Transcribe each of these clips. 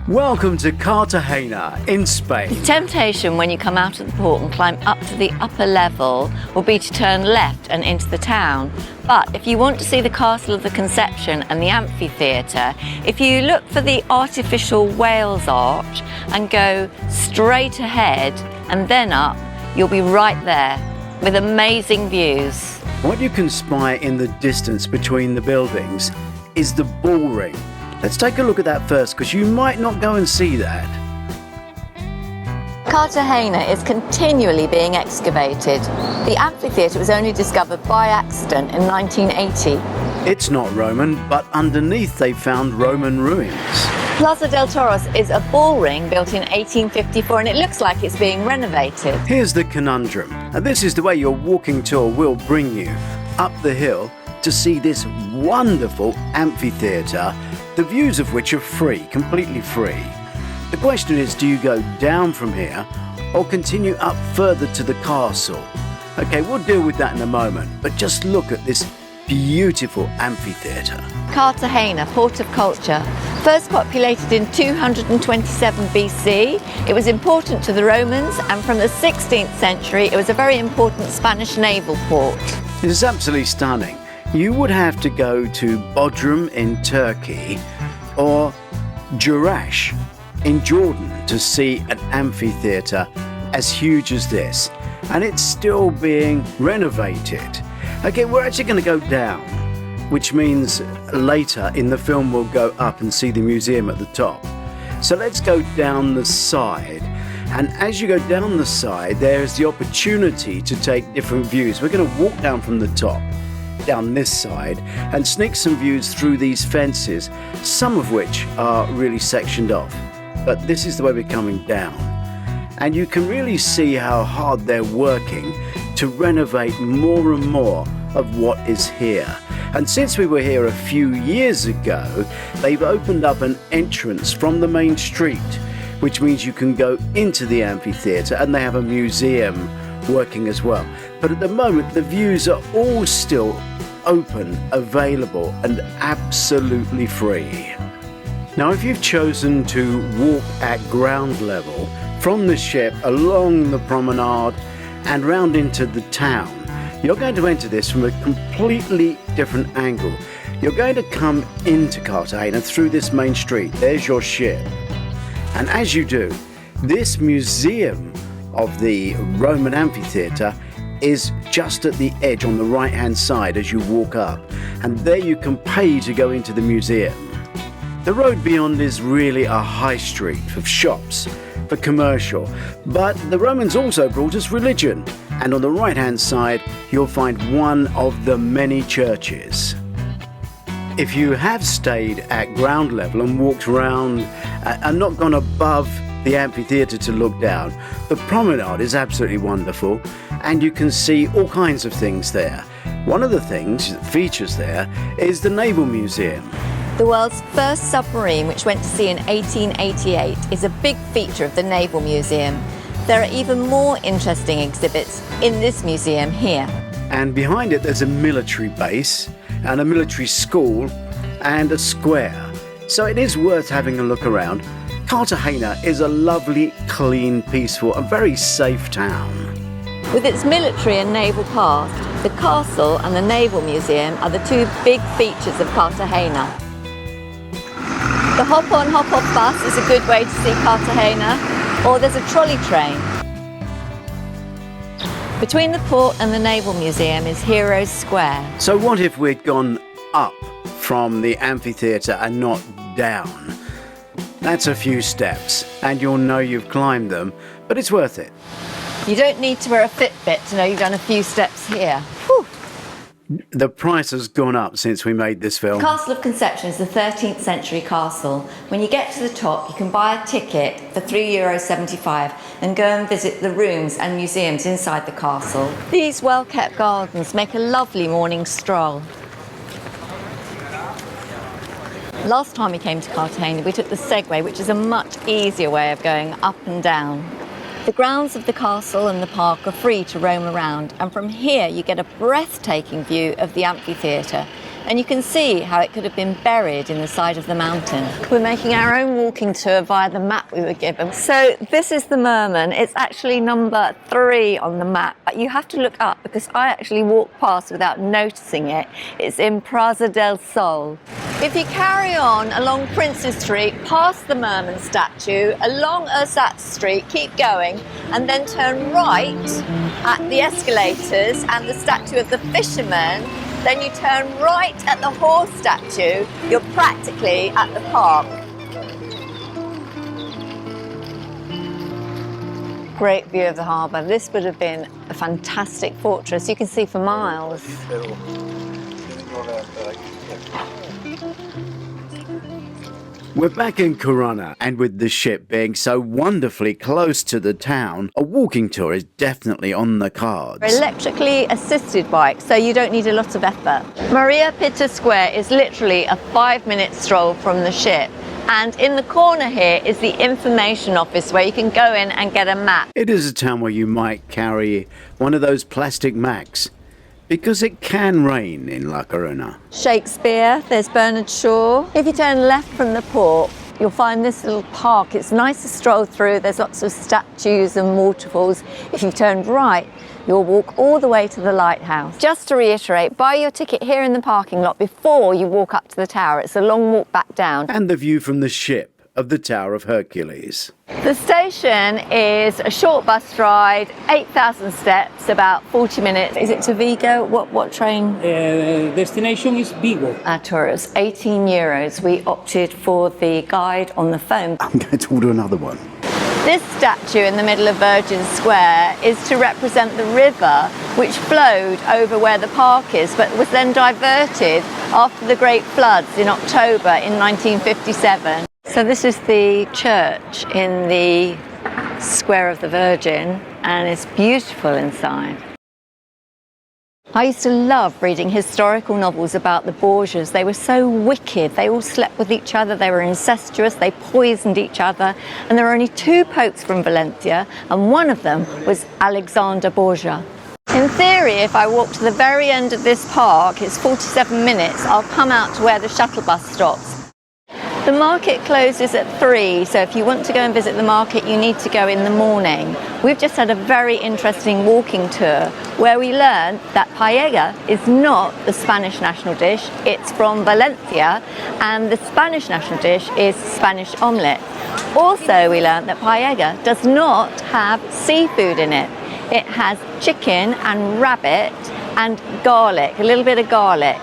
Welcome to Cartagena in Spain. The temptation when you come out of the port and climb up to the upper level will be to turn left and into the town. But if you want to see the Castle of the Conception and the Amphitheatre, if you look for the artificial whale's arch and go straight ahead and then up, you'll be right there with amazing views. What you can spy in the distance between the buildings is the Bullring. Let's take a look at that first, because you might not go and see that. Cartagena is continually being excavated. The amphitheatre was only discovered by accident in 1980. It's not Roman, but underneath they found Roman ruins. Plaza del Toros is a bullring built in 1854 and it looks like it's being renovated. Here's the conundrum, and this is the way your walking tour will bring you up the hill to see this wonderful amphitheatre, the views of which are free, completely free. The question is, do you go down from here or continue up further to the castle? Okay, we'll deal with that in a moment, but just look at this beautiful amphitheatre. Cartagena, port of culture, first populated in 227 BC. It was important to the Romans, and from the 16th century it was a very important Spanish naval port. This is absolutely stunning. You would have to go to Bullring in Turkey or Jerash in Jordan to see an amphitheatre as huge as this, and it's still being renovated. Okay, we're actually going to go down, which means later in the film we'll go up and see the museum at the top. So let's go down the side, and as you go down the side there's the opportunity to take different views. We're going to walk down from the top, down this side, and sneak some views through these fences, some of which are really sectioned off. But this is the way we're coming down. And you can really see how hard they're working to renovate more and more of what is here. And since we were here a few years ago, they've opened up an entrance from the main street, which means you can go into the amphitheatre, and they have a museum working as well. But at the moment the views are all still open, available, and absolutely free. Now, if you've chosen to walk at ground level from the ship along the promenade and round into the town, you're going to enter this from a completely different angle. You're going to come into Cartagena through this main street. There's your ship, and as you do, this museum of the Roman amphitheatre is just at the edge on the right hand side as you walk up, and there you can pay to go into the museum. The road beyond is really a high street of shops for commercial, but the Romans also brought us religion, and on the right hand side you'll find one of the many churches. If you have stayed at ground level and walked around and not gone above the amphitheatre to look down, the promenade is absolutely wonderful, and you can see all kinds of things there. One of the things that features there is the Naval Museum. The world's first submarine, which went to sea in 1888, is a big feature of the Naval Museum. There are even more interesting exhibits in this museum here. And behind it there's a military base and a military school and a square. So it is worth having a look around. Cartagena is a lovely, clean, peaceful and very safe town. With its military and naval past, the castle and the Naval Museum are the two big features of Cartagena. The hop-on, hop-off bus is a good way to see Cartagena, or there's a trolley train. Between the port and the Naval Museum is Heroes Square. So what if we'd gone up from the amphitheatre and not down? That's a few steps, and you'll know you've climbed them, but it's worth it. You don't need to wear a Fitbit to know you've done a few steps here. Whew. The price has gone up since we made this film. Castle of Conception is the 13th century castle. When you get to the top, you can buy a ticket for €3.75 and go and visit the rooms and museums inside the castle. These well-kept gardens make a lovely morning stroll. Last time we came to Cartagena, we took the Segway, which is a much easier way of going up and down. The grounds of the castle and the park are free to roam around, and from here you get a breathtaking view of the amphitheatre. and you can see how it could have been buried in the side of the mountain. We're making our own walking tour via the map we were given. So this is the Merman. It's actually number 3 on the map, but you have to look up because I actually walked past without noticing it. It's in Plaza del Sol. If you carry on along Princes Street, past the Merman statue, along Ersatz Street, keep going, and then turn right at the escalators and the statue of the fisherman, then you turn right at the horse statue, you're practically at the park. Great view of the harbour. This would have been a fantastic fortress. You can see for miles. We're back in Coruna, and with the ship being so wonderfully close to the town, a walking tour is definitely on the cards. Electrically assisted bike, so you don't need a lot of effort. Maria Pita Square is literally a 5-minute stroll from the ship. And in the corner here is the information office where you can go in and get a map. It is a town where you might carry one of those plastic maps, because it can rain in La Coruna. Shakespeare, there's Bernard Shaw. If you turn left from the port, you'll find this little park. It's nice to stroll through. There's lots of statues and waterfalls. If you turn right, you'll walk all the way to the lighthouse. Just to reiterate, buy your ticket here in the parking lot before you walk up to the tower. It's a long walk back down. And the view from the ship of the Tower of Hercules. The station is a short bus ride, 8,000 steps, about 40 minutes. Is it to Vigo? What train? Destination is VIGO. Our tour is €18. We opted for the guide on the phone. I'm going to order another one. This statue in the middle of Virgin Square is to represent the river which flowed over where the park is, but was then diverted after the Great Floods in October in 1957. So this is the church in the Square of the Virgin, and it's beautiful inside. I used to love reading historical novels about the Borgias. They were so wicked. They all slept with each other. They were incestuous. They poisoned each other. And there were only 2 popes from Valencia, and one of them was Alexander Borgia. In theory, if I walk to the very end of this park, it's 47 minutes, I'll come out to where the shuttle bus stops. The market closes at 3, so if you want to go and visit the market, you need to go in the morning. We've just had a very interesting walking tour where we learned that paella is not the Spanish national dish. It's from Valencia, and the Spanish national dish is Spanish omelette. Also, we learned that paella does not have seafood in it. It has chicken and rabbit and garlic, a little bit of garlic.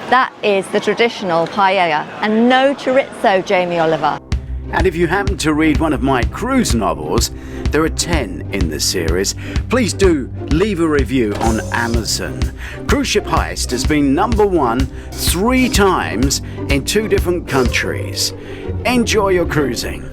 That is the traditional paella, and no chorizo, Jamie Oliver. And if you happen to read one of my cruise novels, there are 10 in the series, please do leave a review on Amazon. Cruise Ship Heist has been #1 3 times in 2 different countries. Enjoy your cruising.